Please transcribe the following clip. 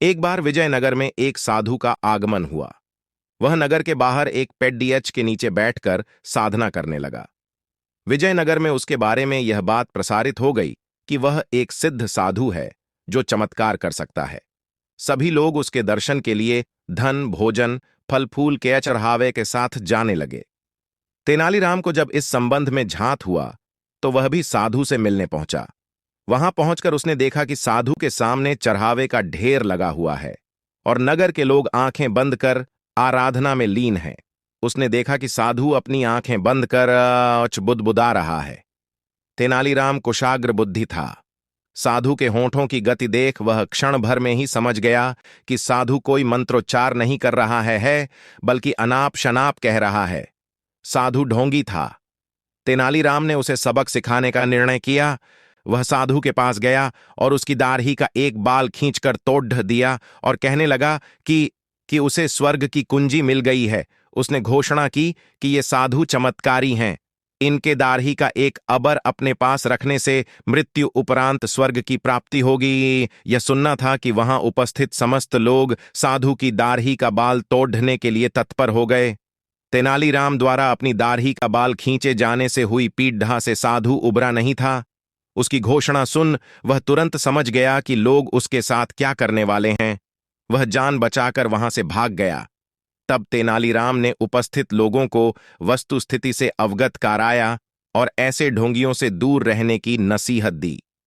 एक बार विजयनगर में एक साधु का आगमन हुआ। वह नगर के बाहर एक पेड़ के नीचे बैठकर साधना करने लगा। विजयनगर में उसके बारे में यह बात प्रसारित हो गई कि वह एक सिद्ध साधु है जो चमत्कार कर सकता है। सभी लोग उसके दर्शन के लिए धन, भोजन, फल फूल के चढ़ावे के साथ जाने लगे। तेनालीराम को जब इस संबंध में झांत हुआ तो वह भी साधु से मिलने पहुंचा। वहां पहुंचकर उसने देखा कि साधु के सामने चढ़ावे का ढेर लगा हुआ है और नगर के लोग आंखें बंद कर आराधना में लीन हैं। उसने देखा कि साधु अपनी आंखें बंद कर बुदबुदा रहा है। तेनालीराम कुशाग्र बुद्धि था। साधु के होंठों की गति देख वह क्षण भर में ही समझ गया कि साधु कोई मंत्रोच्चार नहीं कर रहा है बल्कि अनाप शनाप कह रहा है। साधु ढोंगी था। तेनालीराम ने उसे सबक सिखाने का निर्णय किया। वह साधु के पास गया और उसकी दाढ़ी का एक बाल खींचकर तोड़ दिया और कहने लगा कि उसे स्वर्ग की कुंजी मिल गई है। उसने घोषणा की कि ये साधु चमत्कारी हैं। इनके दाढ़ी का एक अबर अपने पास रखने से मृत्यु उपरांत स्वर्ग की प्राप्ति होगी। यह सुनना था कि वहां उपस्थित समस्त लोग साधु की दाढ़ी का बाल तोड़ने के लिए तत्पर हो गए। तेनालीराम द्वारा अपनी दाढ़ी का बाल खींचे जाने से हुई पीड़ा से साधु उबरा नहीं था। उसकी घोषणा सुन वह तुरंत समझ गया कि लोग उसके साथ क्या करने वाले हैं। वह जान बचाकर वहां से भाग गया। तब तेनालीराम ने उपस्थित लोगों को वस्तुस्थिति से अवगत कराया और ऐसे ढोंगियों से दूर रहने की नसीहत दी।